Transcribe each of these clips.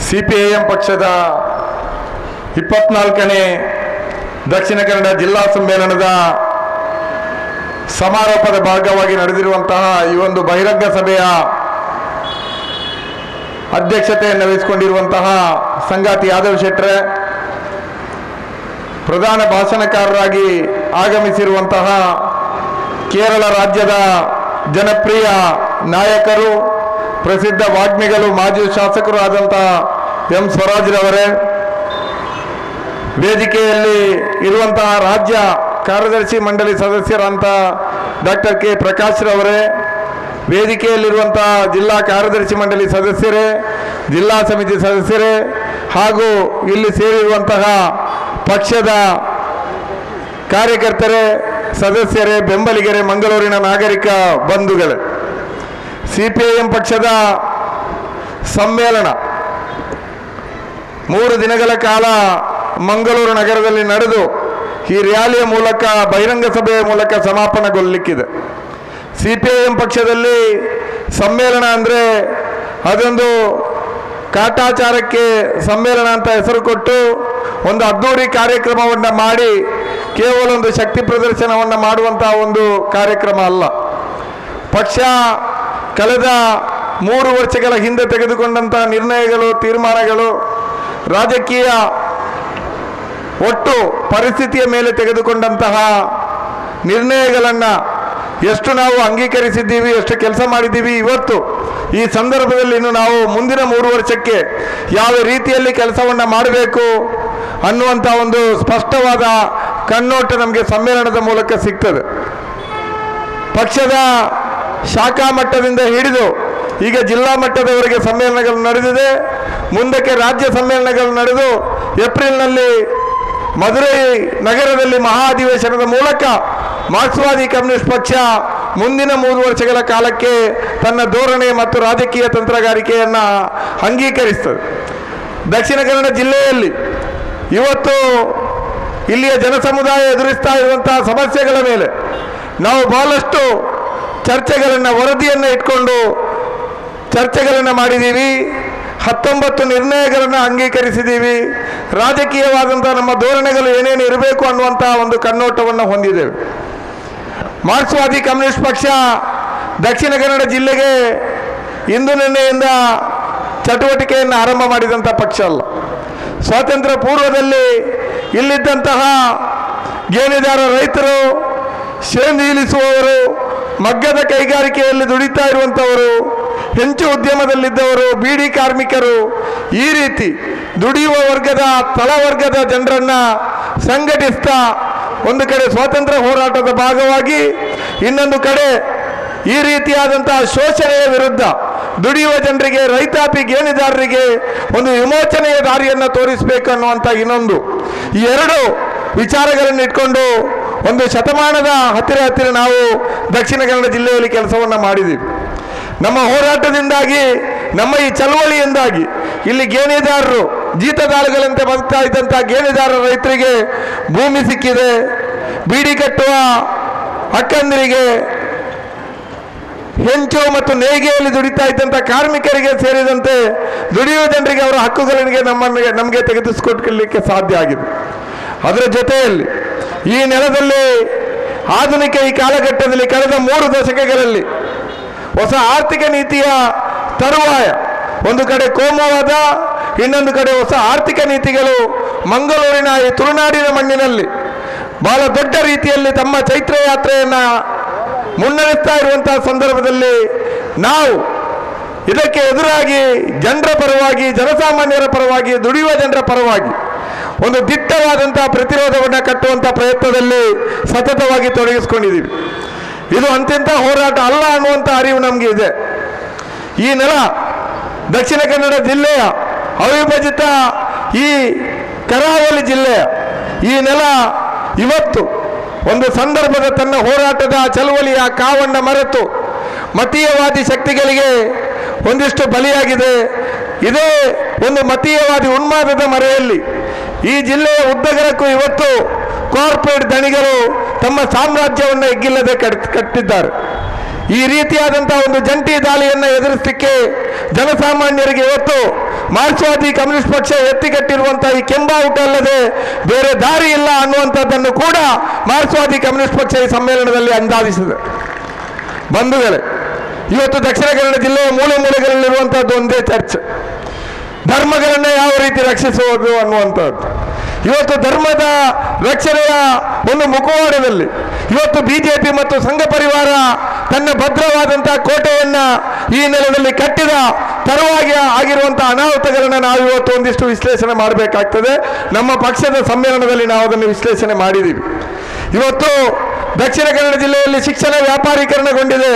CPIM ಪಕ್ಷದ 24ನೇ ದಕ್ಷಿಣ ಕನ್ನಡ ಜಿಲ್ಲಾ ಸಮ್ಮೇಳನದ ಸಮಾರೋಪದ ಭಾಗವಾಗಿ ನಡೆದಿರುವಂತಹ ಈ ಒಂದು ಬಹಿರಂಗ ಸಭೆಯ ಅಧ್ಯಕ್ಷತೆಯನ್ನು ವಹಿಸಿಕೊಂಡಿರುವಂತಹ ಸಂಗಾತಿ ಯಾದವ್ ಶೆಟ್ರೆ, ಪ್ರಧಾನ ಭಾಷಣಕಾರರಾಗಿ ಆಗಮಿಸಿರುವಂತಹ ಕೇರಳ ರಾಜ್ಯದ ಜನಪ್ರಿಯ ನಾಯಕರು, ಪ್ರಸಿದ್ಧ ವಾಗ್ಮಿಗಳು, ಮಾಜಿ ಶಾಸಕರು ಆದಂತಹ ಎಂ ಸ್ವರಾಜ್ರವರೇ, ವೇದಿಕೆಯಲ್ಲಿ ಇರುವಂತಹ ರಾಜ್ಯ ಕಾರ್ಯದರ್ಶಿ ಮಂಡಳಿ ಸದಸ್ಯರಂತ ಡಾಕ್ಟರ್ ಕೆ ಪ್ರಕಾಶ್ ರವರೇ, ವೇದಿಕೆಯಲ್ಲಿರುವಂತಹ ಜಿಲ್ಲಾ ಕಾರ್ಯದರ್ಶಿ ಮಂಡಳಿ ಸದಸ್ಯರೇ, ಜಿಲ್ಲಾ ಸಮಿತಿ ಸದಸ್ಯರೇ ಹಾಗೂ ಇಲ್ಲಿ ಸೇರಿರುವಂತಹ ಪಕ್ಷದ ಕಾರ್ಯಕರ್ತರೇ, ಸದಸ್ಯರೇ, ಬೆಂಬಲಿಗರೇ, ಮಂಗಳೂರಿನ ನಾಗರಿಕ ಬಂಧುಗಳೇ, ಸಿಪಿಐಎಂ ಪಕ್ಷದ ಸಮ್ಮೇಳನ 3 ದಿನಗಳ ಕಾಲ ಮಂಗಳೂರು ನಗರದಲ್ಲಿ ನಡೆದು ಈ ರ್ಯಾಲಿಯ ಮೂಲಕ, ಬಹಿರಂಗ ಸಭೆಯ ಮೂಲಕ ಸಮಾಪನಗೊಳ್ಳಲಿಕ್ಕಿದೆ. ಸಿಪಿಐಎಂ ಪಕ್ಷದಲ್ಲಿ ಸಮ್ಮೇಳನ ಅಂದರೆ ಅದೊಂದು ಕಾಟಾಚಾರಕ್ಕೆ ಸಮ್ಮೇಳನ ಅಂತ ಹೆಸರು ಕೊಟ್ಟು ಒಂದು ಅದ್ದೂರಿ ಕಾರ್ಯಕ್ರಮವನ್ನು ಮಾಡಿ ಕೇವಲ ಒಂದು ಶಕ್ತಿ ಪ್ರದರ್ಶನವನ್ನು ಮಾಡುವಂತಹ ಒಂದು ಕಾರ್ಯಕ್ರಮ ಅಲ್ಲ. ಪಕ್ಷ ಕಳೆದ 3 ವರ್ಷಗಳ ಹಿಂದೆ ತೆಗೆದುಕೊಂಡಂತಹ ನಿರ್ಣಯಗಳು, ತೀರ್ಮಾನಗಳು, ರಾಜಕೀಯ ಒಟ್ಟು ಪರಿಸ್ಥಿತಿಯ ಮೇಲೆ ತೆಗೆದುಕೊಂಡಂತಹ ನಿರ್ಣಯಗಳನ್ನು ಎಷ್ಟು ನಾವು ಅಂಗೀಕರಿಸಿದ್ದೀವಿ, ಎಷ್ಟು ಕೆಲಸ ಮಾಡಿದ್ದೀವಿ, ಇವತ್ತು ಈ ಸಂದರ್ಭದಲ್ಲಿ ಇನ್ನು ನಾವು ಮುಂದಿನ 3 ವರ್ಷಕ್ಕೆ ಯಾವ ರೀತಿಯಲ್ಲಿ ಕೆಲಸವನ್ನು ಮಾಡಬೇಕು ಅನ್ನುವಂಥ ಒಂದು ಸ್ಪಷ್ಟವಾದ ಕಣ್ಣೋಟ ನಮಗೆ ಸಮ್ಮೇಳನದ ಮೂಲಕ ಸಿಗ್ತದೆ. ಪಕ್ಷದ ಶಾಖಾ ಮಟ್ಟದಿಂದ ಹಿಡಿದು ಈಗ ಜಿಲ್ಲಾ ಮಟ್ಟದವರೆಗೆ ಸಮ್ಮೇಳನಗಳು ನಡೆದಿದೆ. ಮುಂದಕ್ಕೆ ರಾಜ್ಯ ಸಮ್ಮೇಳನಗಳು ನಡೆದು ಏಪ್ರಿಲ್ನಲ್ಲಿ ಮಧುರೈ ನಗರದಲ್ಲಿ ಮಹಾ ಅಧಿವೇಶನದ ಮೂಲಕ ಮಾರ್ಕ್ಸ್ವಾದಿ ಕಮ್ಯುನಿಸ್ಟ್ ಪಕ್ಷ ಮುಂದಿನ 3 ವರ್ಷಗಳ ಕಾಲಕ್ಕೆ ತನ್ನ ಧೋರಣೆ ಮತ್ತು ರಾಜಕೀಯ ತಂತ್ರಗಾರಿಕೆಯನ್ನು ಅಂಗೀಕರಿಸ್ತದೆ. ದಕ್ಷಿಣ ಕನ್ನಡ ಜಿಲ್ಲೆಯಲ್ಲಿ ಇವತ್ತು ಇಲ್ಲಿಯ ಜನಸಮುದಾಯ ಎದುರಿಸ್ತಾ ಇರುವಂತಹ ಸಮಸ್ಯೆಗಳ ಮೇಲೆ ನಾವು ಬಹಳಷ್ಟು ಚರ್ಚೆಗಳನ್ನು, ವರದಿಯನ್ನು ಇಟ್ಕೊಂಡು ಚರ್ಚೆಗಳನ್ನು ಮಾಡಿದ್ದೀವಿ. 19 ನಿರ್ಣಯಗಳನ್ನು ಅಂಗೀಕರಿಸಿದ್ದೀವಿ. ರಾಜಕೀಯವಾದಂಥ ನಮ್ಮ ಧೋರಣೆಗಳು ಏನೇನು ಇರಬೇಕು ಅನ್ನುವಂತಹ ಒಂದು ಕಣ್ಣೋಟವನ್ನು ಹೊಂದಿದ್ದೇವೆ. ಮಾರ್ಕ್ಸ್ವಾದಿ ಕಮ್ಯುನಿಸ್ಟ್ ಪಕ್ಷ ದಕ್ಷಿಣ ಕನ್ನಡ ಜಿಲ್ಲೆಗೆ ಇಂದು ನಿನ್ನೆಯಿಂದ ಚಟುವಟಿಕೆಯನ್ನು ಆರಂಭ ಮಾಡಿದಂಥ ಪಕ್ಷ ಅಲ್ಲ. ಸ್ವಾತಂತ್ರ್ಯ ಪೂರ್ವದಲ್ಲಿ ಇಲ್ಲಿದ್ದಂತಹ ಗೇಣಿದಾರ ರೈತರು, ಶೇಂದಿ ಇಳಿಸುವವರು, ಮಗ್ಗದ ಕೈಗಾರಿಕೆಯಲ್ಲಿ ದುಡಿತಾ ಇರುವಂಥವರು, ಹೆಂಚು ಉದ್ಯಮದಲ್ಲಿದ್ದವರು, ಬೀಡಿ ಕಾರ್ಮಿಕರು, ಈ ರೀತಿ ದುಡಿಯುವ ವರ್ಗದ, ತಳವರ್ಗದ ಜನರನ್ನು ಸಂಘಟಿಸ್ತಾ ಒಂದು ಕಡೆ ಸ್ವಾತಂತ್ರ್ಯ ಹೋರಾಟದ ಭಾಗವಾಗಿ, ಇನ್ನೊಂದು ಕಡೆ ಈ ರೀತಿಯಾದಂತಹ ಶೋಷಣೆಯ ವಿರುದ್ಧ ದುಡಿಯುವ ಜನರಿಗೆ, ರೈತಾಪಿ ಗೇಣಿದಾರರಿಗೆ ಒಂದು ವಿಮೋಚನೆಯ ದಾರಿಯನ್ನು ತೋರಿಸಬೇಕು ಅನ್ನುವಂಥ ಇನ್ನೊಂದು, ಈ 2 ವಿಚಾರಗಳನ್ನು ಇಟ್ಕೊಂಡು ಒಂದು ಶತಮಾನದ ಹತ್ತಿರ ನಾವು ದಕ್ಷಿಣ ಕನ್ನಡ ಜಿಲ್ಲೆಯಲ್ಲಿ ಕೆಲಸವನ್ನು ಮಾಡಿದ್ದೀವಿ. ನಮ್ಮ ಹೋರಾಟದಿಂದಾಗಿ, ನಮ್ಮ ಈ ಚಳವಳಿಯಿಂದಾಗಿ ಇಲ್ಲಿ ಗೇಣಿದಾರರು ಜೀತದಾಳುಗಳಂತೆ ಬದುಕ್ತಾ ಇದ್ದಂಥ ಗೇಣಿದಾರ ರೈತರಿಗೆ ಭೂಮಿ ಸಿಕ್ಕಿದೆ. ಬೀಡಿ ಕಟ್ಟುವ ಅಕ್ಕಂದಿರಿಗೆ, ಹೆಂಚು ಮತ್ತು ನೇಯ್ಗೆಯಲ್ಲಿ ದುಡಿತಾ ಇದ್ದಂಥ ಕಾರ್ಮಿಕರಿಗೆ ಸೇರಿದಂತೆ ದುಡಿಯುವ ಜನರಿಗೆ ಅವರ ಹಕ್ಕುಗಳಿಗೆ ನಮಗೆ ತೆಗೆದುಕೊಟ್ಟಲಿಕ್ಕೆ ಸಾಧ್ಯ ಆಗಿದೆ. ಅದರ ಜೊತೆಯಲ್ಲಿ ಈ ನೆಲದಲ್ಲಿ ಆಧುನಿಕ ಈ ಕಾಲಘಟ್ಟದಲ್ಲಿ ಕಳೆದ 3 ದಶಕಗಳಲ್ಲಿ ಹೊಸ ಆರ್ಥಿಕ ನೀತಿಯ ತರುವಾಯ, ಒಂದು ಕಡೆ ಕೋಮುವಾದ, ಇನ್ನೊಂದು ಕಡೆ ಹೊಸ ಆರ್ಥಿಕ ನೀತಿಗಳು ಮಂಗಳೂರಿನ ಈ ತುಳುನಾಡಿನ ಮಣ್ಣಿನಲ್ಲಿ ಬಹಳ ದೊಡ್ಡ ರೀತಿಯಲ್ಲಿ ತಮ್ಮ ಚೈತ್ರ ಯಾತ್ರೆಯನ್ನು ಮುನ್ನಡೆಸ್ತಾ ಇರುವಂತಹ ಸಂದರ್ಭದಲ್ಲಿ ನಾವು ಇದಕ್ಕೆ ಎದುರಾಗಿ ಜನರ ಪರವಾಗಿ, ಜನಸಾಮಾನ್ಯರ ಪರವಾಗಿ, ದುಡಿಯುವ ಜನರ ಪರವಾಗಿ ಒಂದು ದಿಟ್ಟವಾದಂತಹ ಪ್ರತಿರೋಧವನ್ನು ಕಟ್ಟುವಂಥ ಪ್ರಯತ್ನದಲ್ಲಿ ಸತತವಾಗಿ ತೊಡಗಿಸ್ಕೊಂಡಿದ್ದೀವಿ. ಇದು ಅಂತ್ಯಂತ ಹೋರಾಟ ಅಲ್ಲ ಅನ್ನುವಂಥ ಅರಿವು ನಮಗೆ ಇದೆ. ಈ ನೆಲ ದಕ್ಷಿಣ ಕನ್ನಡ ಜಿಲ್ಲೆಯ ಅವಿಭಜಿತ ಈ ಕರಾವಳಿ ಜಿಲ್ಲೆಯ ಈ ನೆಲ ಇವತ್ತು ಒಂದು ಸಂದರ್ಭದ ತನ್ನ ಹೋರಾಟದ ಚಳವಳಿಯ ಕಾವನ್ನು ಮರೆತು ಮತೀಯವಾದಿ ಶಕ್ತಿಗಳಿಗೆ ಒಂದಿಷ್ಟು ಬಲಿಯಾಗಿದೆ. ಇದೇ ಒಂದು ಮತೀಯವಾದಿ ಉನ್ಮಾದದ ಮರೆಯಲ್ಲಿ ಈ ಜಿಲ್ಲೆಯ ಉದ್ದಗಲಕ್ಕೂ ಇವತ್ತು ಕಾರ್ಪೊರೇಟ್ ದಣಿಗಳು ತಮ್ಮ ಸಾಮ್ರಾಜ್ಯವನ್ನು ಎಗ್ಗಿಲ್ಲದೆ ಕಟ್ಟಿದ್ದಾರೆ. ಈ ರೀತಿಯಾದಂತಹ ಒಂದು ಜಂಟಿ ದಾಳಿಯನ್ನು ಎದುರಿಸಲಿಕ್ಕೆ ಜನಸಾಮಾನ್ಯರಿಗೆ ಇವತ್ತು ಮಾರ್ಕ್ಸ್ವಾದಿ ಕಮ್ಯುನಿಸ್ಟ್ ಪಕ್ಷ ಎತ್ತಿಕಟ್ಟಿರುವಂತಹ ಈ ಕೆಂಬಾವುಟ ಅಲ್ಲದೆ ಬೇರೆ ದಾರಿ ಇಲ್ಲ ಅನ್ನುವಂಥದ್ದನ್ನು ಕೂಡ ಮಾರ್ಕ್ಸ್ವಾದಿ ಕಮ್ಯುನಿಸ್ಟ್ ಪಕ್ಷ ಈ ಸಮ್ಮೇಳನದಲ್ಲಿ ಅಂದಾಜಿಸಿದೆ. ಬಂಧುಗಳೇ, ಇವತ್ತು ದಕ್ಷಿಣ ಕನ್ನಡ ಜಿಲ್ಲೆಯ ಮೂಲೆ ಮೂಲೆಗಳಲ್ಲಿರುವಂತಹದ್ದು ಒಂದೇ ಚರ್ಚೆ, ಧರ್ಮಗಳನ್ನ ಯಾವ ರೀತಿ ರಕ್ಷಿಸುವುದು ಅನ್ನುವಂಥದ್ದು. ಇವತ್ತು ಧರ್ಮದ ರಕ್ಷಣೆಯ ಒಂದು ಮುಖವಾಡದಲ್ಲಿ ಇವತ್ತು ಬಿಜೆಪಿ ಮತ್ತು ಸಂಘ ಪರಿವಾರ ತನ್ನ ಭದ್ರವಾದಂತಹ ಕೋಟೆಯನ್ನ ಈ ನೆಲದಲ್ಲಿ ಕಟ್ಟಿದ ತರುವಾಗಿ ಆಗಿರುವಂತಹ ಅನಾಹುತಗಳನ್ನ ನಾವು ಇವತ್ತು ಒಂದಿಷ್ಟು ವಿಶ್ಲೇಷಣೆ ಮಾಡಬೇಕಾಗ್ತದೆ. ನಮ್ಮ ಪಕ್ಷದ ಸಮ್ಮೇಳನದಲ್ಲಿ ನಾವು ಅದನ್ನು ವಿಶ್ಲೇಷಣೆ ಮಾಡಿದ್ದೀವಿ. ಇವತ್ತು ದಕ್ಷಿಣ ಕನ್ನಡ ಜಿಲ್ಲೆಯಲ್ಲಿ ಶಿಕ್ಷಣ ವ್ಯಾಪಾರೀಕರಣಗೊಂಡಿದೆ,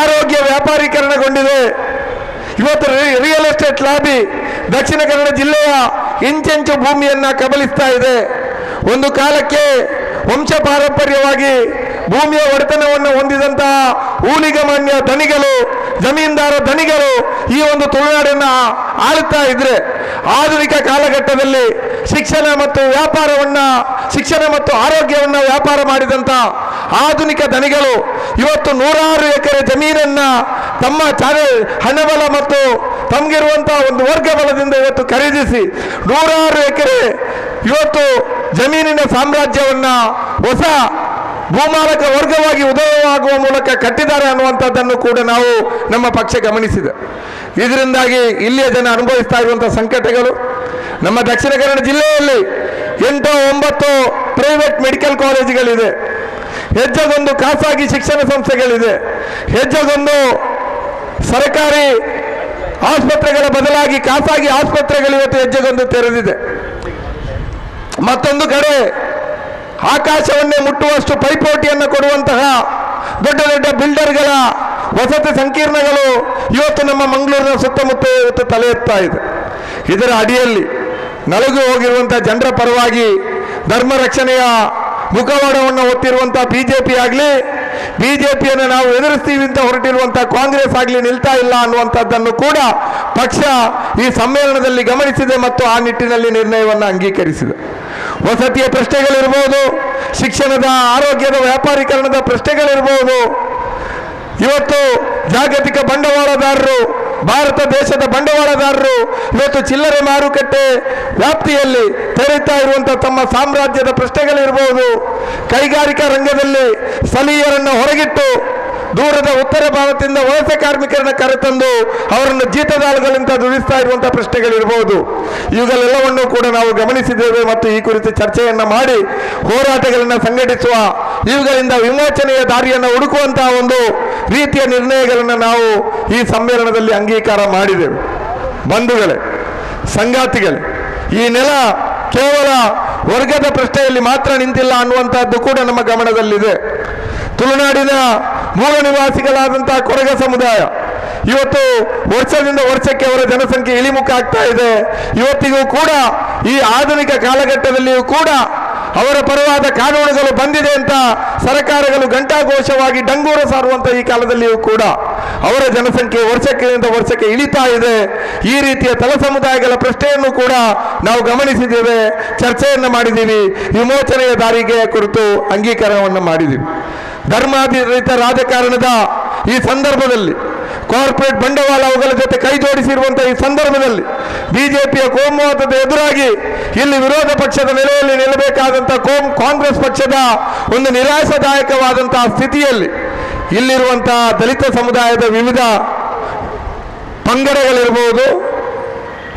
ಆರೋಗ್ಯ ವ್ಯಾಪಾರೀಕರಣಗೊಂಡಿದೆ. ಇವತ್ತು real estate lobby Dakshina Kannada ಜಿಲ್ಲೆಯ ಇಂಚೆಂಚು ಭೂಮಿಯನ್ನ ಕಬಳಿಸ್ತಾ ಇದೆ. ಒಂದು ಕಾಲಕ್ಕೆ ವಂಶ ಪಾರಂಪರ್ಯವಾಗಿ ಭೂಮಿಯ ಒಡೆತನವನ್ನು ಹೊಂದಿದಂತಹ ಊಳಿಗಮಾನ್ಯ ಧನಿಗಳು, ಜಮೀನ್ದಾರ ಧನಿಗಳು ಈ ಒಂದು ತುಳುನಾಡನ್ನ ಆಳುತ್ತಾ ಇದ್ರೆ, ಆಧುನಿಕ ಕಾಲಘಟ್ಟದಲ್ಲಿ ಶಿಕ್ಷಣ ಮತ್ತು ಆರೋಗ್ಯವನ್ನ ವ್ಯಾಪಾರ ಮಾಡಿದಂತ ಆಧುನಿಕ ಧನಿಗಳು ಇವತ್ತು 100 ಎಕರೆ ಜಮೀನನ್ನ ತಮ್ಮ ಹಣಬಲ ಮತ್ತು ತಮಗಿರುವಂತಹ ಒಂದು ವರ್ಗ ಬಲದಿಂದ ಇವತ್ತು ಖರೀದಿಸಿ 100 ಎಕರೆ ಇವತ್ತು ಜಮೀನಿನ ಸಾಮ್ರಾಜ್ಯವನ್ನ ಹೊಸ ಭೂಮಾಲಕ ವರ್ಗವಾಗಿ ಉದಯವಾಗುವ ಮೂಲಕ ಕಟ್ಟಿದ್ದಾರೆ ಅನ್ನುವಂಥದ್ದನ್ನು ಕೂಡ ನಾವು ನಮ್ಮ ಪಕ್ಷ ಗಮನಿಸಿದೆ. ಇದರಿಂದಾಗಿ ಇಲ್ಲಿಯ ಜನ ಅನುಭವಿಸ್ತಾ ಇರುವಂತಹ ಸಂಕಟಗಳು, ನಮ್ಮ ದಕ್ಷಿಣ ಕನ್ನಡ ಜಿಲ್ಲೆಯಲ್ಲಿ 8-9 ಪ್ರೈವೇಟ್ ಮೆಡಿಕಲ್ ಕಾಲೇಜುಗಳಿದೆ, ಹೆಜ್ಜೆಗೊಂದು ಖಾಸಗಿ ಶಿಕ್ಷಣ ಸಂಸ್ಥೆಗಳಿದೆ, ಹೆಜ್ಜೆಗೊಂದು ಸರ್ಕಾರಿ ಆಸ್ಪತ್ರೆಗಳ ಬದಲಾಗಿ ಖಾಸಗಿ ಆಸ್ಪತ್ರೆಗಳು ಇವತ್ತು ಹೆಜ್ಜೆಗೊಂದು ತೆರೆದಿದೆ. ಮತ್ತೊಂದು ಕಡೆ ಆಕಾಶವನ್ನೇ ಮುಟ್ಟುವಷ್ಟು ಪೈಪೋಟಿಯನ್ನು ಕೊಡುವಂತಹ ದೊಡ್ಡ ದೊಡ್ಡ ಬಿಲ್ಡರ್ಗಳ ವಸತಿ ಸಂಕೀರ್ಣಗಳು ಇವತ್ತು ನಮ್ಮ ಮಂಗಳೂರಿನ ಸುತ್ತಮುತ್ತ ಇವತ್ತು ತಲೆ ಎತ್ತಾ ಇದೆ. ಇದರ ಅಡಿಯಲ್ಲಿ ನಲುಗು ಹೋಗಿರುವಂತಹ ಜನರ ಪರವಾಗಿ ಧರ್ಮ ರಕ್ಷಣೆಯ ಮುಖವಾಡವನ್ನು ಹೊತ್ತಿರುವಂತಹ ಬಿಜೆಪಿ ಆಗಲಿ, ಬಿಜೆಪಿಯನ್ನು ನಾವು ಎದುರಿಸ್ತೀವಿ ಅಂತ ಹೊರಟಿರುವಂತಹ ಕಾಂಗ್ರೆಸ್ ಆಗಲಿ ನಿಲ್ತಾ ಇಲ್ಲ ಅನ್ನುವಂಥದ್ದನ್ನು ಕೂಡ ಪಕ್ಷ ಈ ಸಮ್ಮೇಳನದಲ್ಲಿ ಗಮನಿಸಿದೆ ಮತ್ತು ಆ ನಿಟ್ಟಿನಲ್ಲಿ ನಿರ್ಣಯವನ್ನು ಅಂಗೀಕರಿಸಿದೆ. ವಸತಿಯ ಪ್ರಶ್ನೆಗಳಿರ್ಬೋದು, ಶಿಕ್ಷಣದ ಆರೋಗ್ಯದ ವ್ಯಾಪಾರೀಕರಣದ ಪ್ರಶ್ನೆಗಳಿರ್ಬೋದು, ಇವತ್ತು ಜಾಗತಿಕ ಬಂಡವಾಳದಾರರು, ಭಾರತ ದೇಶದ ಬಂಡವಾಳದಾರರು ಇವತ್ತು ಚಿಲ್ಲರೆ ಮಾರುಕಟ್ಟೆ ವ್ಯಾಪ್ತಿಯಲ್ಲಿ ತೆರೀತಾ ಇರುವಂತಹ ತಮ್ಮ ಸಾಮ್ರಾಜ್ಯದ ಪ್ರಶ್ನೆಗಳಿರ್ಬೋದು, ಕೈಗಾರಿಕಾ ರಂಗದಲ್ಲಿ ಸ್ಥಳೀಯರನ್ನು ಹೊರಗಿಟ್ಟು ದೂರದ ಉತ್ತರ ಭಾರತದಿಂದ ವಲಸೆ ಕಾರ್ಮಿಕರನ್ನ ಕರೆತಂದು ಅವರನ್ನು ಜೀತದಾಳುಗಳಿಂದ ದುಡಿಸ್ತಾ ಇರುವಂತಹ ಪ್ರಶ್ನೆಗಳಿರ್ಬೋದು, ಇವುಗಳೆಲ್ಲವನ್ನು ಕೂಡ ನಾವು ಗಮನಿಸಿದ್ದೇವೆ ಮತ್ತು ಈ ಕುರಿತು ಚರ್ಚೆಯನ್ನ ಮಾಡಿ ಹೋರಾಟಗಳನ್ನು ಸಂಘಟಿಸುವ, ಇವುಗಳಿಂದ ವಿಮೋಚನೆಯ ದಾರಿಯನ್ನು ಹುಡುಕುವಂತಹ ಒಂದು ರೀತಿಯ ನಿರ್ಣಯಗಳನ್ನು ನಾವು ಈ ಸಮ್ಮೇಳನದಲ್ಲಿ ಅಂಗೀಕಾರ ಮಾಡಿದೆವು. ಬಂಧುಗಳೇ, ಸಂಗಾತಿಗಳೇ, ಈ ನೆಲ ಕೇವಲ ವರ್ಗದ ಪ್ರಶ್ನೆಯಲ್ಲಿ ಮಾತ್ರ ನಿಂತಿಲ್ಲ ಅನ್ನುವಂಥದ್ದು ಕೂಡ ನಮ್ಮ ಗಮನದಲ್ಲಿದೆ. ತುಳುನಾಡಿನ ಮೂಲ ನಿವಾಸಿಗಳಾದಂತಹ ಕೊರಗ ಸಮುದಾಯ ಇವತ್ತು ವರ್ಷದಿಂದ ವರ್ಷಕ್ಕೆ ಅವರ ಜನಸಂಖ್ಯೆ ಇಳಿಮುಖ ಆಗ್ತಾ ಇದೆ. ಇವತ್ತಿಗೂ ಕೂಡ ಈ ಆಧುನಿಕ ಕಾಲಘಟ್ಟದಲ್ಲಿಯೂ ಕೂಡ ಅವರ ಪರವಾದ ಕಾನೂನುಗಳು ಬಂದಿದೆ ಅಂತ ಸರ್ಕಾರಗಳು ಘಂಟಾಘೋಷವಾಗಿ ಡಂಗೂರ ಸಾರುವಂತಹ ಈ ಕಾಲದಲ್ಲಿಯೂ ಕೂಡ ಅವರ ಜನಸಂಖ್ಯೆ ವರ್ಷಕ್ಕಿಂತ ವರ್ಷಕ್ಕೆ ಇಳಿತಾ ಇದೆ. ಈ ರೀತಿಯ ತಳ ಸಮುದಾಯಗಳ ಪ್ರಶ್ನೆಯನ್ನು ಕೂಡ ನಾವು ಗಮನಿಸಿದ್ದೇವೆ, ಚರ್ಚೆಯನ್ನು ಮಾಡಿದ್ದೀವಿ, ವಿಮೋಚನೆಯ ದಾರಿಗೆ ಕುರಿತು ಅಂಗೀಕಾರವನ್ನು ಮಾಡಿದ್ದೀವಿ. ಧರ್ಮಾಧಾರಿತ ರಾಜಕಾರಣದ ಈ ಸಂದರ್ಭದಲ್ಲಿ, ಕಾರ್ಪೊರೇಟ್ ಬಂಡವಾಳ ಅವುಗಳ ಜೊತೆ ಕೈ ಜೋಡಿಸಿರುವಂತಹ ಈ ಸಂದರ್ಭದಲ್ಲಿ ಬಿಜೆಪಿಯ ಕೋಮುವಾದದ ಎದುರಾಗಿ ಇಲ್ಲಿ ವಿರೋಧ ಪಕ್ಷದ ನೆಲೆಯಲ್ಲಿ ನಿಲ್ಲಬೇಕಾದಂತಹ ಕಾಂಗ್ರೆಸ್ ಪಕ್ಷದ ಒಂದು ನಿರಾಶಾದಾಯಕವಾದಂತಹ ಸ್ಥಿತಿಯಲ್ಲಿ ಇಲ್ಲಿರುವಂತಹ ದಲಿತ ಸಮುದಾಯದ ವಿವಿಧ ಪಂಗಡಗಳಿರ್ಬೋದು,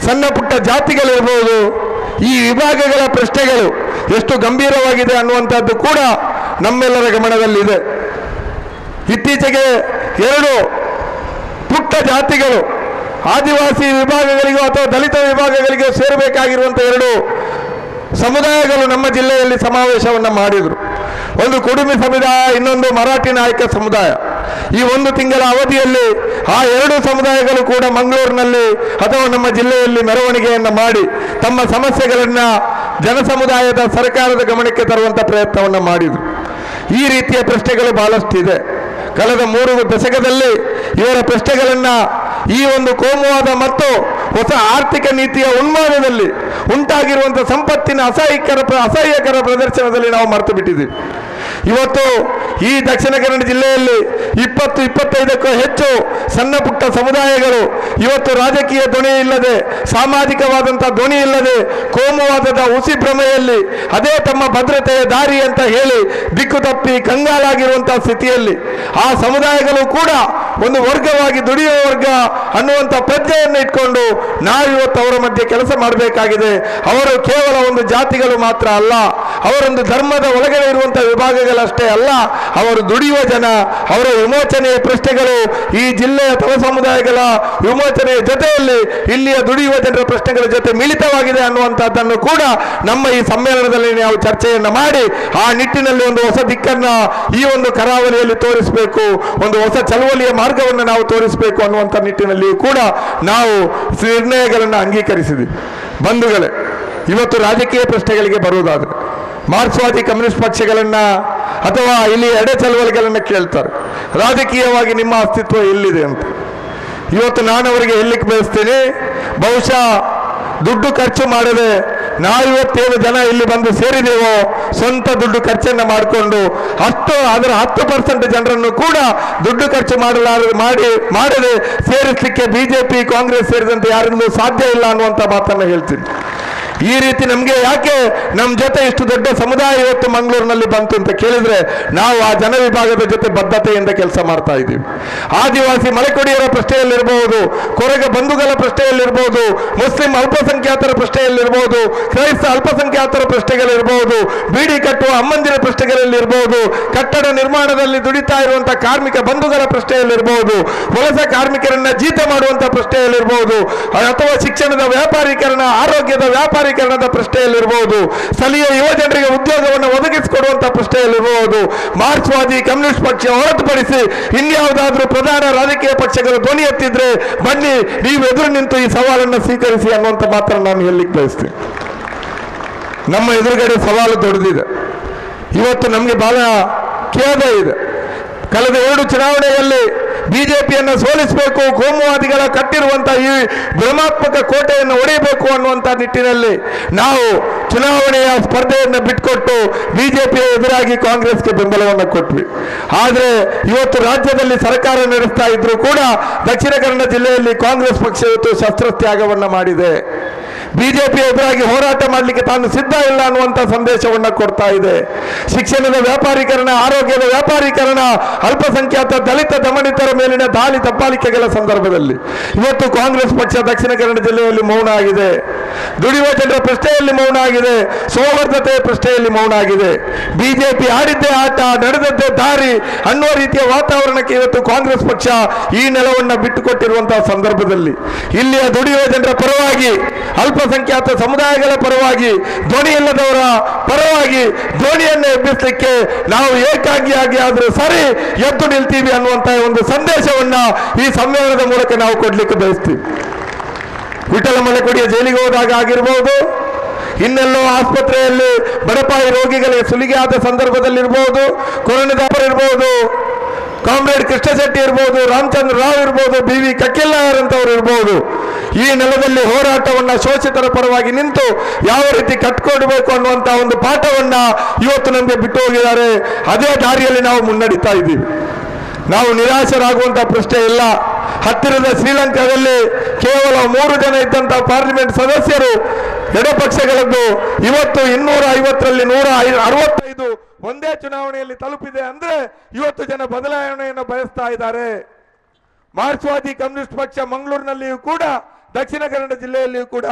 ಸಣ್ಣ ಪುಟ್ಟ ಜಾತಿಗಳಿರ್ಬೋದು, ಈ ವಿಭಾಗಗಳ ಪ್ರಶ್ನೆಗಳು ಎಷ್ಟು ಗಂಭೀರವಾಗಿದೆ ಅನ್ನುವಂಥದ್ದು ಕೂಡ ನಮ್ಮೆಲ್ಲರ ಗಮನದಲ್ಲಿದೆ. ಇತ್ತೀಚೆಗೆ 2 ಪುಟ್ಟ ಜಾತಿಗಳು ಆದಿವಾಸಿ ವಿಭಾಗಗಳಿಗೂ ಅಥವಾ ದಲಿತ ವಿಭಾಗಗಳಿಗೂ ಸೇರಬೇಕಾಗಿರುವಂಥ 2 ಸಮುದಾಯಗಳು ನಮ್ಮ ಜಿಲ್ಲೆಯಲ್ಲಿ ಸಮಾವೇಶವನ್ನು ಮಾಡಿದರು. ಒಂದು ಕುಡುಮಿ ಸಮುದಾಯ, ಇನ್ನೊಂದು ಮರಾಠಿ ನಾಯಕ ಸಮುದಾಯ. ಈ 1 ತಿಂಗಳ ಅವಧಿಯಲ್ಲಿ ಆ 2 ಸಮುದಾಯಗಳು ಕೂಡ ಮಂಗಳೂರಿನಲ್ಲಿ ಅಥವಾ ನಮ್ಮ ಜಿಲ್ಲೆಯಲ್ಲಿ ಮೆರವಣಿಗೆಯನ್ನು ಮಾಡಿ ತಮ್ಮ ಸಮಸ್ಯೆಗಳನ್ನು ಜನಸಮುದಾಯದ ಸರ್ಕಾರದ ಗಮನಕ್ಕೆ ತರುವಂಥ ಪ್ರಯತ್ನವನ್ನು ಮಾಡಿದರು. ಈ ರೀತಿಯ ಪ್ರಶ್ನೆಗಳು ಬಹಳಷ್ಟಿದೆ. ಕಳೆದ 3 ದಶಕದಲ್ಲಿ ಇವರ ಪ್ರಶ್ನೆಗಳನ್ನು ಈ ಒಂದು ಕೋಮುವಾದ ಮತ್ತು ಹೊಸ ಆರ್ಥಿಕ ನೀತಿಯ ಉನ್ಮಾದದಲ್ಲಿ ಉಂಟಾಗಿರುವಂತಹ ಸಂಪತ್ತಿನ ಅಸಹ್ಯಕರ ಪ್ರದರ್ಶನದಲ್ಲಿ ನಾವು ಮರೆತು ಬಿಟ್ಟಿದ್ದೀವಿ. ಇವತ್ತು ಈ ದಕ್ಷಿಣ ಕನ್ನಡ ಜಿಲ್ಲೆಯಲ್ಲಿ 20-25ಕ್ಕೂ ಹೆಚ್ಚು ಸಣ್ಣ ಪುಟ್ಟ ಸಮುದಾಯಗಳು ಇವತ್ತು ರಾಜಕೀಯ ಧ್ವನಿ ಇಲ್ಲದೆ, ಸಾಮಾಜಿಕವಾದಂತಹ ಧ್ವನಿ ಇಲ್ಲದೆ, ಕೋಮುವಾದದ ಹುಸಿ ಭ್ರಮೆಯಲ್ಲಿ ಅದೇ ತಮ್ಮ ಭದ್ರತೆಯ ದಾರಿ ಅಂತ ಹೇಳಿ ದಿಕ್ಕು ತಪ್ಪಿ ಕಂಗಾಲಾಗಿರುವಂತಹ ಸ್ಥಿತಿಯಲ್ಲಿ ಆ ಸಮುದಾಯಗಳು ಕೂಡ ಒಂದು ವರ್ಗವಾಗಿ ದುಡಿಯುವ ವರ್ಗ ಅನ್ನುವಂಥ ಪ್ರಜ್ಞೆಯನ್ನು ಇಟ್ಕೊಂಡು ನಾವಿವತ್ತು ಅವರ ಮಧ್ಯೆ ಕೆಲಸ ಮಾಡಬೇಕಾಗಿದೆ. ಅವರು ಕೇವಲ ಒಂದು ಜಾತಿಗಳು ಮಾತ್ರ ಅಲ್ಲ, ಅವರೊಂದು ಧರ್ಮದ ಒಳಗಡೆ ಇರುವಂತಹ ವಿಭಾಗಗಳಷ್ಟೇ ಅಲ್ಲ, ಅವರು ದುಡಿಯುವ ಜನ. ಅವರ ವಿಮೋಚನೆಯ ಪ್ರಶ್ನೆಗಳು ಈ ಜಿಲ್ಲೆಯ ತಳ ಸಮುದಾಯಗಳ ವಿಮೋಚನೆಯ ಜೊತೆಯಲ್ಲಿ ಇಲ್ಲಿಯ ದುಡಿಯುವ ಜನರ ಪ್ರಶ್ನೆಗಳ ಜೊತೆ ಮಿಳಿತವಾಗಿದೆ ಅನ್ನುವಂಥದ್ದನ್ನು ಕೂಡ ನಮ್ಮ ಈ ಸಮ್ಮೇಳನದಲ್ಲಿ ನಾವು ಚರ್ಚೆಯನ್ನು ಮಾಡಿ ಆ ನಿಟ್ಟಿನಲ್ಲಿ ಒಂದು ಹೊಸ ದಿಕ್ಕನ್ನ ಈ ಒಂದು ಕರಾವಳಿಯಲ್ಲಿ ತೋರಿಸಬೇಕು, ಒಂದು ಹೊಸ ಚಳವಳಿಯ ಮಾರ್ಗವನ್ನು ನಾವು ತೋರಿಸಬೇಕು ಅನ್ನುವಂಥ ನಿಟ್ಟಿನಲ್ಲಿಯೂ ಕೂಡ ನಾವು ನಿರ್ಣಯಗಳನ್ನು ಅಂಗೀಕರಿಸಿದ್ವಿ. ಬಂಧುಗಳೇ, ಇವತ್ತು ರಾಜಕೀಯ ಪ್ರಶ್ನೆಗಳಿಗೆ ಬರುವುದಾದ್ರೆ ಮಾರ್ಕ್ಸ್ವಾದಿ ಕಮ್ಯುನಿಸ್ಟ್ ಪಕ್ಷಗಳನ್ನ ಅಥವಾ ಇಲ್ಲಿ ಎಡೆ ಚಳವಳಿಗಳನ್ನು ಕೇಳ್ತಾರೆ, ರಾಜಕೀಯವಾಗಿ ನಿಮ್ಮ ಅಸ್ತಿತ್ವ ಎಲ್ಲಿದೆ ಅಂತ. ಇವತ್ತು ನಾನು ಅವರಿಗೆ ಹೇಳಲಿಕ್ಕೆ ಬಯಸ್ತೇನೆ, ಬಹುಶಃ ದುಡ್ಡು ಖರ್ಚು ಮಾಡದೆ ನಾವಿವತ್ತೇನು ಜನ ಇಲ್ಲಿ ಬಂದು ಸೇರಿದೆವೋ ಸ್ವಂತ ದುಡ್ಡು ಖರ್ಚನ್ನು ಮಾಡಿಕೊಂಡು ಅದರ 10% ಜನರನ್ನು ಕೂಡ ದುಡ್ಡು ಖರ್ಚು ಮಾಡದೆ ಸೇರಿಸಲಿಕ್ಕೆ ಬಿಜೆಪಿ ಕಾಂಗ್ರೆಸ್ ಸೇರಿದಂತೆ ಯಾರಿಂದಲೂ ಸಾಧ್ಯ ಇಲ್ಲ ಅನ್ನುವಂಥ ಮಾತನ್ನು ಹೇಳ್ತೀನಿ. ಈ ರೀತಿ ನಮಗೆ ಯಾಕೆ ನಮ್ಮ ಜೊತೆ ಇಷ್ಟು ದೊಡ್ಡ ಸಮುದಾಯ ಇವತ್ತು ಮಂಗಳೂರಿನಲ್ಲಿ ಬಂತು ಅಂತ ಕೇಳಿದ್ರೆ ನಾವು ಆ ಜನ ವಿಭಾಗದ ಜೊತೆ ಬದ್ಧತೆಯಿಂದ ಕೆಲಸ ಮಾಡ್ತಾ ಇದ್ದೀವಿ. ಆದಿವಾಸಿ ಮಲೆಕೊಡಿಯರ ಪ್ರಶ್ನೆಯಲ್ಲಿರ್ಬೋದು, ಕೊರಗ ಬಂಧುಗಳ ಪ್ರಶ್ನೆಯಲ್ಲಿರ್ಬೋದು, ಮುಸ್ಲಿಂ ಅಲ್ಪಸಂಖ್ಯಾತರ ಪ್ರಶ್ನೆಯಲ್ಲಿರ್ಬೋದು, ಕ್ರೈಸ್ತ ಅಲ್ಪಸಂಖ್ಯಾತರ ಪ್ರಶ್ನೆಗಳಿರ್ಬೋದು, ಬೀಡಿ ಕಟ್ಟುವ ಅಮ್ಮಂದಿರ ಪ್ರಶ್ನೆಗಳಲ್ಲಿರ್ಬೋದು, ಕಟ್ಟಡ ನಿರ್ಮಾಣದಲ್ಲಿ ದುಡಿತಾ ಇರುವಂತಹ ಕಾರ್ಮಿಕ ಬಂಧುಗಳ ಪ್ರಶ್ನೆಯಲ್ಲಿರ್ಬೋದು, ವಲಸೆ ಕಾರ್ಮಿಕರನ್ನ ಜೀತ ಮಾಡುವಂತಹ ಪ್ರಶ್ನೆಯಲ್ಲಿರ್ಬೋದು, ಅಥವಾ ಶಿಕ್ಷಣದ ವ್ಯಾಪಾರೀಕರಣ, ಆರೋಗ್ಯದ ವ್ಯಾಪಾರೀಕರಣದ ಪ್ರಶ್ನೆಯಲ್ಲಿರಬಹುದು, ಸ್ಥಳೀಯ ಯುವ ಜನರಿಗೆ ಉದ್ಯೋಗವನ್ನು ಒದಗಿಸಿಕೊಡುವಂತಹ ಪ್ರಶ್ನೆಯಲ್ಲಿರಬಹುದು, ಮಾರ್ಕ್ಸ್ವಾದಿ ಕಮ್ಯುನಿಸ್ಟ್ ಪಕ್ಷ ಹೊರತುಪಡಿಸಿ ಇನ್ಯಾವುದಾದ್ರೂ ಪ್ರಧಾನ ರಾಜಕೀಯ ಪಕ್ಷಗಳು ಧ್ವನಿ ಎತ್ತಿದ್ರೆ ಬನ್ನಿ ನೀವು ಎದುರು ನಿಂತು ಈ ಸವಾಲನ್ನು ಸ್ವೀಕರಿಸಿ ಅನ್ನುವಂಥ ಮಾತನ್ನು ನಾನು ಹೇಳಲಿಕ್ಕೆ ಬಯಸ್ತೇನೆ. ನಮ್ಮ ಎದುರುಗಡೆ ಸವಾಲು ದೊಡ್ಡದಿದೆ. ಇವತ್ತು ನಮಗೆ ಬಹಳ ಖೇದ ಇದೆ. ಕಳೆದ 2 ಚುನಾವಣೆಯಲ್ಲಿ ಬಿಜೆಪಿಯನ್ನು ಸೋಲಿಸಬೇಕು, ಕೋಮುವಾದಿಗಳ ಕಟ್ಟಿರುವಂತಹ ಈ ಭ್ರಮಾತ್ಮಕ ಕೋಟೆಯನ್ನು ಒಡೆಯಬೇಕು ಅನ್ನುವಂಥ ನಿಟ್ಟಿನಲ್ಲಿ ನಾವು ಚುನಾವಣೆಯ ಸ್ಪರ್ಧೆಯನ್ನು ಬಿಟ್ಟುಕೊಟ್ಟು ಬಿಜೆಪಿಯ ಎದುರಾಗಿ ಕಾಂಗ್ರೆಸ್ಗೆ ಬೆಂಬಲವನ್ನು ಕೊಟ್ವಿ. ಆದರೆ ಇವತ್ತು ರಾಜ್ಯದಲ್ಲಿ ಸರ್ಕಾರ ನಡೆಸ್ತಾ ಇದ್ರೂ ಕೂಡ ದಕ್ಷಿಣ ಕನ್ನಡ ಜಿಲ್ಲೆಯಲ್ಲಿ ಕಾಂಗ್ರೆಸ್ ಪಕ್ಷ ಇವತ್ತು ಶಸ್ತ್ರತ್ಯಾಗವನ್ನು ಮಾಡಿದೆ. ಬಿಜೆಪಿ ಎದುರಾಗಿ ಹೋರಾಟ ಮಾಡಲಿಕ್ಕೆ ತಾನು ಸಿದ್ಧ ಇಲ್ಲ ಅನ್ನುವಂಥ ಸಂದೇಶವನ್ನು ಕೊಡ್ತಾ ಇದೆ. ಶಿಕ್ಷಣದ ವ್ಯಾಪಾರೀಕರಣ, ಆರೋಗ್ಯದ ವ್ಯಾಪಾರೀಕರಣ, ಅಲ್ಪಸಂಖ್ಯಾತ ದಲಿತ ದಮನಿತರ ಮೇಲಿನ ದಾಳಿ ದಬ್ಬಾಳಿಕೆಗಳ ಸಂದರ್ಭದಲ್ಲಿ ಇವತ್ತು ಕಾಂಗ್ರೆಸ್ ಪಕ್ಷ ದಕ್ಷಿಣ ಕನ್ನಡ ಜಿಲ್ಲೆಯಲ್ಲಿ ಮೌನ ಆಗಿದೆ. ದುಡಿಯುವ ಜನರ ಪ್ರಶ್ನೆಯಲ್ಲಿ ಮೌನ ಆಗಿದೆ, ಸೌಹಾರ್ದತೆಯ ಪ್ರಶ್ನೆಯಲ್ಲಿ ಮೌನ ಆಗಿದೆ. ಬಿಜೆಪಿ ಆಡಿದ್ದೇ ಆಟ, ನಡೆದದ್ದೇ ದಾರಿ ಅನ್ನುವ ರೀತಿಯ ವಾತಾವರಣಕ್ಕೆ ಇವತ್ತು ಕಾಂಗ್ರೆಸ್ ಪಕ್ಷ ಈ ನೆಲವನ್ನು ಬಿಟ್ಟುಕೊಟ್ಟಿರುವಂತಹ ಸಂದರ್ಭದಲ್ಲಿ ಇಲ್ಲಿಯ ದುಡಿಯುವ ಜನರ ಪರವಾಗಿ, ಅಲ್ಪಸಂಖ್ಯಾತ ಸಮುದಾಯಗಳ ಪರವಾಗಿ, ಧ್ವನಿ ಇಲ್ಲದವರ ಪರವಾಗಿ ಧ್ವನಿಯನ್ನು ಎಬ್ಬಿಸಲಿಕ್ಕೆ ನಾವು ಏಕಾಂಗಿಯಾಗಿ ಆದರೂ ಸರಿ ಎದ್ದು ನಿಲ್ತೀವಿ ಅನ್ನುವಂತಹ ಒಂದು ಸಂದೇಶವನ್ನ ಈ ಸಮ್ಮೇಳನದ ಮೂಲಕ ನಾವು ಕೊಡ್ಲಿಕ್ಕೆ ಬಯಸ್ತೀವಿ. ವಿಠಲ ಮಲೆಕೊಡಿಯ ಜೈಲಿಗೆ ಹೋದಾಗ ಆಗಿರ್ಬೋದು, ಇನ್ನೆಲ್ಲೋ ಆಸ್ಪತ್ರೆಯಲ್ಲಿ ಬಡಪಾಯಿ ರೋಗಿಗಳಿಗೆ ಸುಲಿಗೆ ಆದ ಸಂದರ್ಭದಲ್ಲಿರ್ಬೋದು, ಕೊರೋನಾದವರು ಇರ್ಬೋದು, ಕಾಮ್ರೇಡ್ ಕೃಷ್ಣ ಶೆಟ್ಟಿ ಇರ್ಬೋದು, ರಾಮಚಂದ್ರ ರಾವ್ ಇರ್ಬೋದು, BV ಕಕ್ಕಿಲ್ಲಾಯರ್ ಅಂತವ್ರು ಇರ್ಬೋದು, ಈ ನೆಲದಲ್ಲಿ ಹೋರಾಟವನ್ನ ಶೋಷಿತರ ಪರವಾಗಿ ನಿಂತು ಯಾವ ರೀತಿ ಕಟ್ಕೊಡ್ಬೇಕು ಅನ್ನುವಂತ ಒಂದು ಪಾಠವನ್ನ ಇವತ್ತು ನಮಗೆ ಬಿಟ್ಟು ಹೋಗಿದ್ದಾರೆ. ಅದೇ ದಾರಿಯಲ್ಲಿ ನಾವು ಮುನ್ನಡೀತಾ ಇದ್ದೀವಿ. ನಾವು ನಿರಾಶರಾಗುವಂತ ಪ್ರಶ್ನೆ ಇಲ್ಲ. ಹತ್ತಿರದ ಶ್ರೀಲಂಕಾದಲ್ಲಿ ಕೇವಲ 3 ಜನ ಇದ್ದಂತಹ ಪಾರ್ಲಿಮೆಂಟ್ ಸದಸ್ಯರು ಎಡಪಕ್ಷಗಳದ್ದು ಇವತ್ತು 250ರಲ್ಲಿ 165 ಒಂದೇ ಚುನಾವಣೆಯಲ್ಲಿ ತಲುಪಿದೆ ಅಂದ್ರೆ ಇವತ್ತು ಜನ ಬದಲಾವಣೆಯನ್ನು ಬಯಸ್ತಾ ಇದ್ದಾರೆ. ಮಾರ್ಕ್ಸ್ವಾದಿ ಕಮ್ಯುನಿಸ್ಟ್ ಪಕ್ಷ ಮಂಗಳೂರಿನಲ್ಲಿಯೂ ಕೂಡ, ದಕ್ಷಿಣ ಕನ್ನಡ ಜಿಲ್ಲೆಯಲ್ಲಿಯೂ ಕೂಡ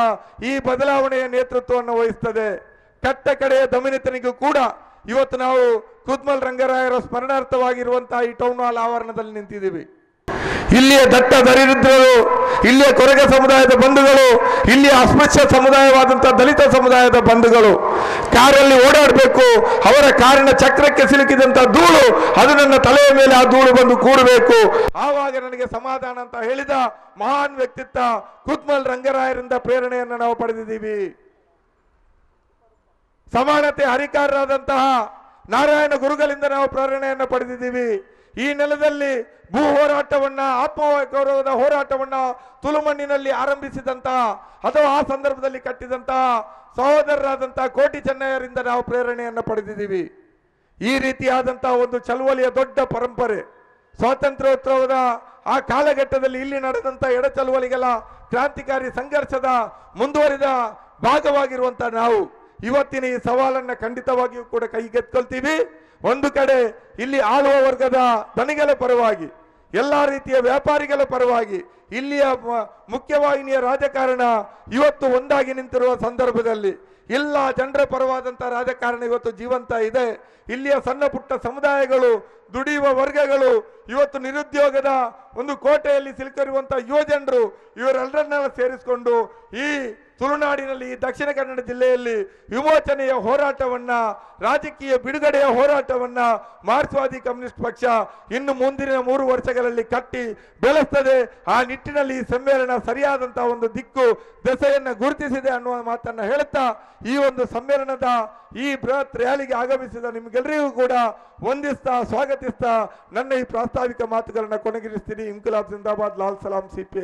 ಈ ಬದಲಾವಣೆಯ ನೇತೃತ್ವವನ್ನು ವಹಿಸುತ್ತದೆ. ಕಟ್ಟ ಕಡೆಯ ದಮನಿತನಿಗೂ ಕೂಡ ಇವತ್ತು ನಾವು ಕುದ್ಮಲ್ ರಂಗರಾಯರ ಸ್ಮರಣಾರ್ಥವಾಗಿರುವಂತಹ ಈ ಟೌನ್ ಹಾಲ್ ಆವರಣದಲ್ಲಿ ನಿಂತಿದ್ದೀವಿ. ಇಲ್ಲಿಯ ದಟ್ಟ ದರಿದ್ರರು, ಇಲ್ಲಿಯ ಕೊರಗ ಸಮುದಾಯದ ಬಂಧುಗಳು, ಇಲ್ಲಿಯ ಅಸ್ಪೃಶ್ಯ ಸಮುದಾಯವಾದಂತಹ ದಲಿತ ಸಮುದಾಯದ ಬಂಧುಗಳು ಕಾರಲ್ಲಿ ಓಡಾಡಬೇಕು. ಅವರ ಕಾರಿನ ಚಕ್ರಕ್ಕೆ ಸಿಲುಕಿದಂತಹ ಧೂಳು ಅದು ನನ್ನ ತಲೆಯ ಮೇಲೆ ಆ ಧೂಳು ಬಂದು ಕೂಡಬೇಕು. ಆವಾಗ ನನಗೆ ಸಮಾಧಾನ ಅಂತ ಹೇಳಿದ ಮಹಾನ್ ವ್ಯಕ್ತಿತ್ವ ಕುದ್ಮಲ್ ರಂಗರಾಯರಿಂದ ಪ್ರೇರಣೆಯನ್ನು ನಾವು ಪಡೆದಿದ್ದೀವಿ. ಸಮಾನತೆ ಹರಿಕಾರರಾದಂತಹ ನಾರಾಯಣ ಗುರುಗಳಿಂದ ನಾವು ಪ್ರೇರಣೆಯನ್ನು ಪಡೆದಿದ್ದೀವಿ. ಈ ನೆಲದಲ್ಲಿ ಭೂ ಹೋರಾಟವನ್ನ, ಆತ್ಮಗೌರವದ ಹೋರಾಟವನ್ನ ತುಳುಮಣ್ಣಿನಲ್ಲಿ ಆರಂಭಿಸಿದಂತಹ ಅಥವಾ ಆ ಸಂದರ್ಭದಲ್ಲಿ ಕಟ್ಟಿದಂತಹ ಸಹೋದರರಾದಂತಹ ಕೋಟಿ ಚೆನ್ನಯ್ಯರಿಂದ ನಾವು ಪ್ರೇರಣೆಯನ್ನು ಪಡೆದಿದ್ದೀವಿ. ಈ ರೀತಿಯಾದಂತಹ ಒಂದು ಚಳುವಳಿಯ ದೊಡ್ಡ ಪರಂಪರೆ ಸ್ವಾತಂತ್ರ್ಯೋತ್ಸವದ ಆ ಕಾಲಘಟ್ಟದಲ್ಲಿ ಇಲ್ಲಿ ನಡೆದಂಥ ಎಡ ಚಳುವಳಿಗಳ ಕ್ರಾಂತಿಕಾರಿ ಸಂಘರ್ಷದ ಮುಂದುವರಿದ ಭಾಗವಾಗಿರುವಂಥ ನಾವು ಇವತ್ತಿನ ಈ ಸವಾಲನ್ನು ಖಂಡಿತವಾಗಿಯೂ ಕೂಡ ಕೈಗೆತ್ಕೊಳ್ತೀವಿ. ಒಂದು ಕಡೆ ಇಲ್ಲಿ ಆಳುವ ವರ್ಗದ ಧನಿಗಳ ಪರವಾಗಿ, ಎಲ್ಲ ರೀತಿಯ ವ್ಯಾಪಾರಿಗಳ ಪರವಾಗಿ, ಇಲ್ಲಿಯ ಮುಖ್ಯವಾಹಿನಿಯ ರಾಜಕಾರಣ ಇವತ್ತು ಒಂದಾಗಿ ನಿಂತಿರುವ ಸಂದರ್ಭದಲ್ಲಿ ಎಲ್ಲ ಜನರ ಪರವಾದಂಥ ರಾಜಕಾರಣ ಇವತ್ತು ಜೀವಂತ ಇದೆ. ಇಲ್ಲಿಯ ಸಣ್ಣ ಪುಟ್ಟ ಸಮುದಾಯಗಳು, ದುಡಿಯುವ ವರ್ಗಗಳು, ಇವತ್ತು ನಿರುದ್ಯೋಗದ ಒಂದು ಕೋಟೆಯಲ್ಲಿ ಸಿಲುಕಿರುವಂಥ ಯುವಜನರು, ಇವರೆಲ್ಲರನ್ನೆಲ್ಲ ಸೇರಿಸಿಕೊಂಡು ಈ ತುಳುನಾಡಿನಲ್ಲಿ, ಈ ದಕ್ಷಿಣ ಕನ್ನಡ ಜಿಲ್ಲೆಯಲ್ಲಿ ವಿಮೋಚನೆಯ ಹೋರಾಟವನ್ನ, ರಾಜಕೀಯ ಬಿಡುಗಡೆಯ ಹೋರಾಟವನ್ನ ಮಾರ್ಕ್ಸ್ವಾದಿ ಕಮ್ಯುನಿಸ್ಟ್ ಪಕ್ಷ ಇನ್ನು ಮುಂದಿನ 3 ವರ್ಷಗಳಲ್ಲಿ ಕಟ್ಟಿ ಬೆಳೆಸ್ತದೆ. ಆ ನಿಟ್ಟಿನಲ್ಲಿ ಈ ಸಮ್ಮೇಳನ ಸರಿಯಾದಂತಹ ಒಂದು ದಿಕ್ಕು ದೆಸೆಯನ್ನು ಗುರುತಿಸಿದೆ ಅನ್ನುವ ಮಾತನ್ನ ಹೇಳುತ್ತಾ, ಈ ಒಂದು ಸಮ್ಮೇಳನದ ಈ ಬೃಹತ್ ರ್ಯಾಲಿಗೆ ಆಗಮಿಸಿದ ನಿಮ್ಗೆಲ್ಲರಿಗೂ ಕೂಡ ವಂದಿಸ್ತಾ ಸ್ವಾಗತಿಸ್ತಾ ನನ್ನ ಈ ಪ್ರಾಸ್ತಾವಿಕ ಮಾತುಗಳನ್ನು ಕೊನೆಗಿರಿಸ್ತೀನಿ. ಇನ್ಕಲಾಬ್ ಜಿಂದಾಬಾದ್, ಲಾಲ್ ಸಲಾಂ, ಸಿಪಿಐ.